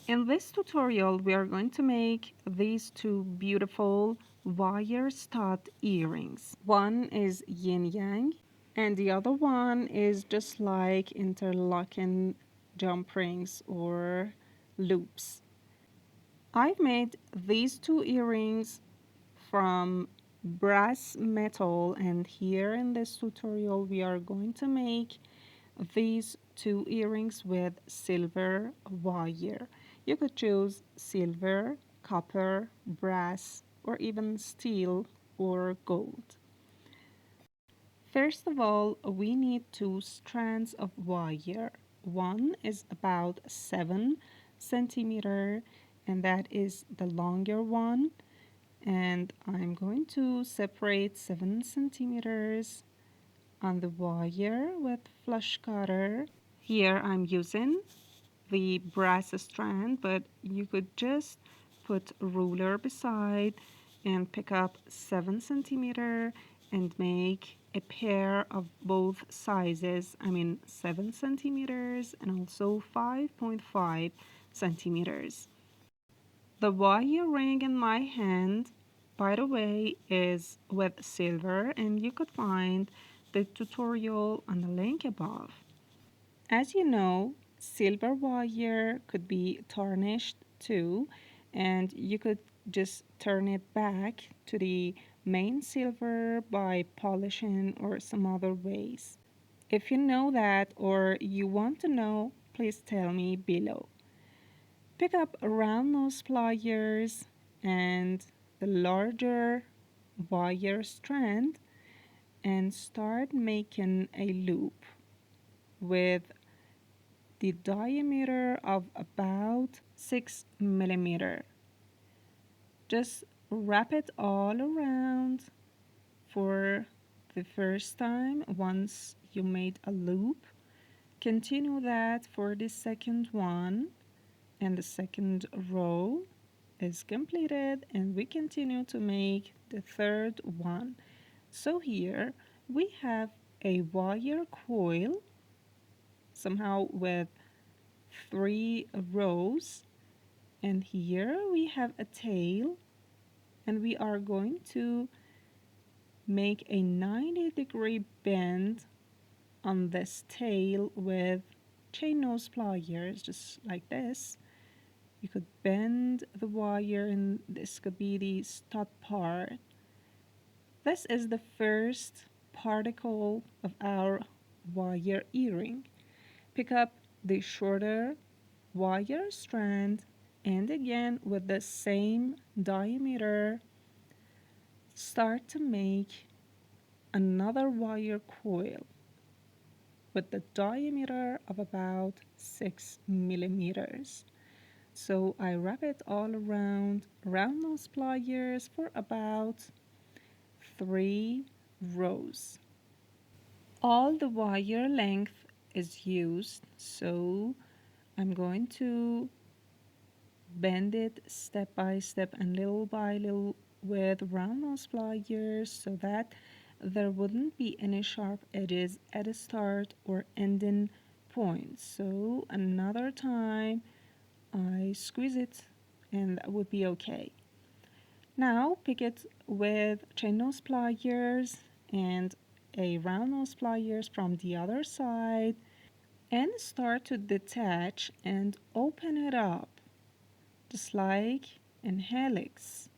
In this tutorial, we are going to make these two beautiful wire stud earrings. One is yin yang, and the other one is just like interlocking jumprings or loops. I've made these two earrings from brass metal, and here in this tutorial we are going to make these two earrings with silver wire. You could choose silver, copper, brass, or even steel or gold. First of all, we need two strands of wire. One is about 7 centimeter, and that is the longer one. And I'm going to separate 7 centimeters on the wire with flush cutter. Here I'm using the brass strand, but you could just put a ruler beside and pick up 7 centimeter and make a pair of both sizes. I mean 7 centimeters and also 5.5 centimeters. The wire ring in my hand, by the way, is with silver, and you could find the tutorial on the link above. As you know, silver wire could be tarnished too, and you could just turn it back to the main silver by polishing or some other ways. If you know that or you want to know, please tell me below. Pick up round nose pliers and the larger wire strand and start making a loop with the diameter of about 6 millimeter. Just wrap it all around for the first time once you made a loop. Continue that for the second one, and the second row is completed, and we continue to make the third one. So here we have a wire coil somehow with 3 rows, and here we have a tail, and we are going to make a 90-degree bend on this tail with chain nose pliers, just like this. You could bend the wire, and this could be the stud part. This is the first particle of our wire earring. Pick up the shorter wire strand, and again with the same diameter, start to make another wire coil with the diameter of about 6 millimeters. So I wrap it all around nose pliers for about 3 rows. All the wire length is used, so I'm going to bend it step by step and little by little with round nose pliers so that there wouldn't be any sharp edges at the start or ending point. So another time I squeeze it, and that would be okay. Now pick it with chain nose pliers and a round nose pliers from the other side and start to detach and open it up just like in helix.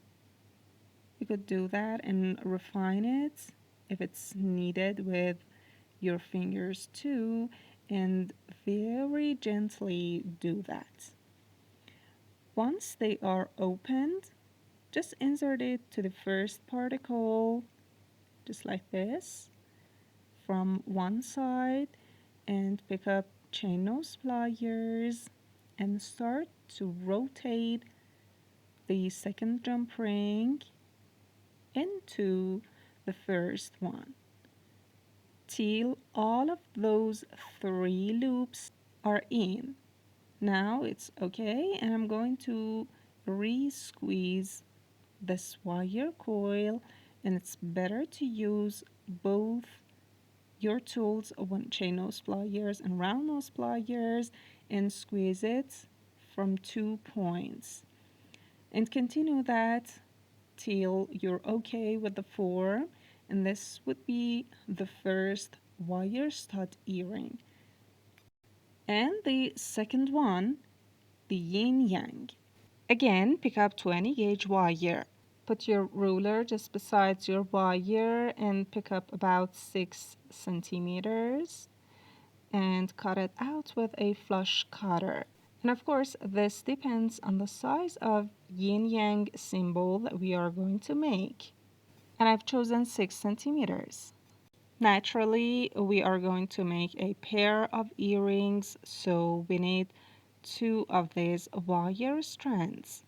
You could do that and refine it if it's needed with your fingers too, and very gently do that. Once they are opened, just insert it to the first particle, just like this, from one side, and pick up chain nose pliers and start to rotate the second jump ring into the first one till all of those 3 loops are in. Now it's okay, and I'm going to re-squeeze this wire coil, and it's better to use both your tools, one chain nose pliers and round nose pliers, and squeeze it from 2 points. And continue that till you're okay with the four. And this would be the first wire stud earring. And the second one, the yin yang. Again, pick up 20 gauge wire. Put your ruler just beside your wire and pick up about 6 centimeters and cut it out with a flush cutter. And of course, this depends on the size of yin yang symbol that we are going to make. And I've chosen 6 centimeters. Naturally, we are going to make a pair of earrings, so we need 2 of these wire strands.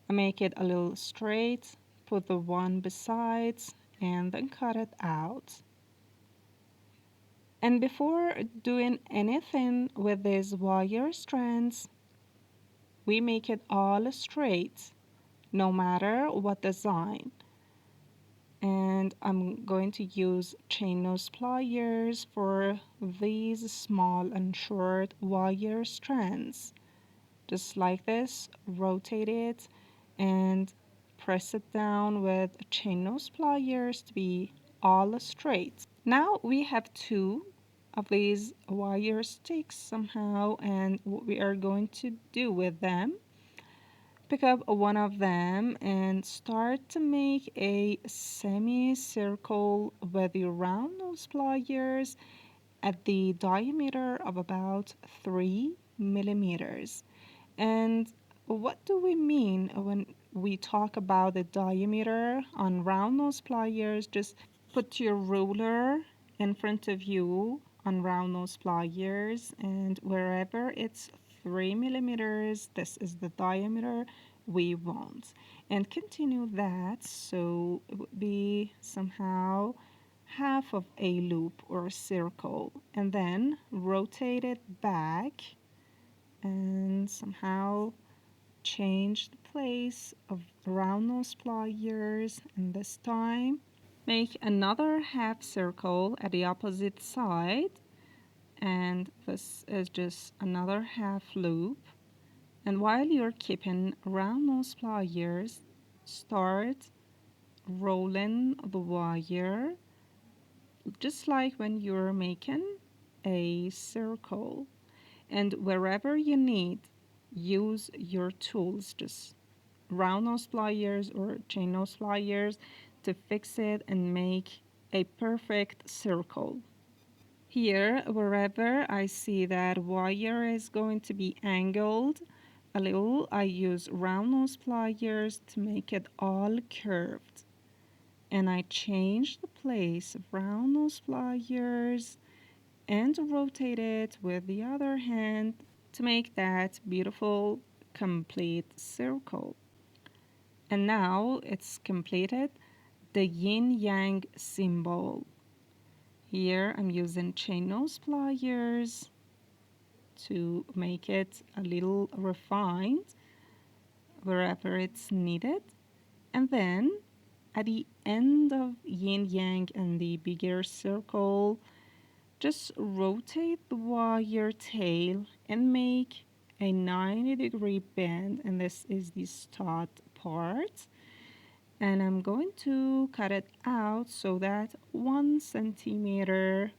I make it a little straight, put the one besides, and then cut it out. And before doing anything with these wire strands, we make it all straight, no matter what design. And I'm going to use chain nose pliers for these small and short wire strands. Just like this, rotate it and press it down with chain nose pliers to be all straight. Now we have 2 of these wire sticks somehow, and what we are going to do with them, pick up one of them and start to make a semicircle with your round nose pliers at the diameter of about 3 millimeters. And what do we mean when we talk about the diameter on round nose pliers? Just put your ruler in front of you on round nose pliers, and wherever it's 3 millimeters, this is the diameter we want. And continue that so it would be somehow half of a loop or circle, and then rotate it back and somehow change the place of round nose pliers, and this time make another half circle at the opposite side, and this is just another half loop. And while you're keeping round nose pliers, start rolling the wire just like when you're making a circle. And wherever you need, use your tools, just round nose pliers or chain nose pliers, to fix it and make a perfect circle. Here, wherever I see that wire is going to be angled a little, I use round nose pliers to make it all curved. And I change the place of round nose pliers and rotate it with the other hand to make that beautiful complete circle. And now it's completed, the yin yang symbol. Here I'm using chain nose pliers to make it a little refined wherever it's needed. And then at the end of yin yang and the bigger circle, just rotate the wire tail and make a 90-degree bend, and this is the stud part. And I'm going to cut it out so that 1 centimeter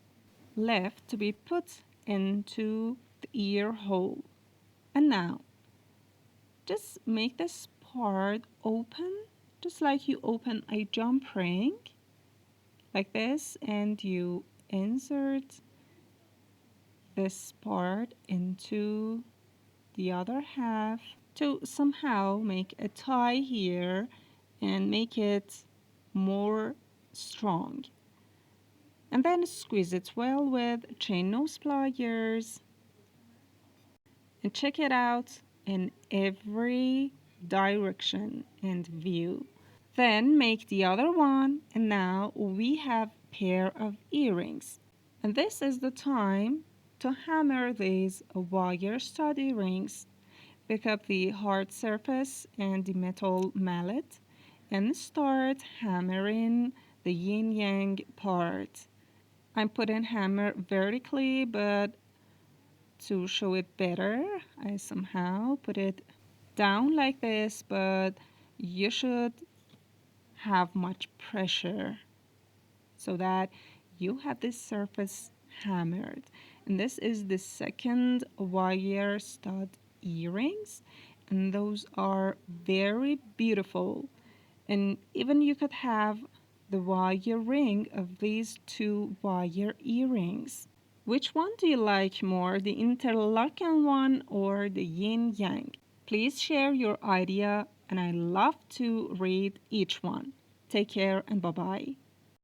left to be put into the ear hole. And now, just make this part open, just like you open a jump ring, like this, and you insert this part into the other half to somehow make a tie here and make it more strong. And then squeeze it well with chain nose pliers and check it out in every direction and view. Then make the other one, and now we have pair of earrings. And this is the time to hammer these wire stud earrings. Pick up the hard surface and the metal mallet and start hammering the yin yang part. I'm putting hammer vertically, but To show it better, I somehow put it down like this, but you should have much pressure so that you have this surface hammered. And this is the second wire stud earrings, and those are very beautiful. And even you could have the wire ring of these two wire earrings. Which one do you like more, the interlocking one or the yin yang? Please share your idea, and I love to read each one. Take care and bye bye.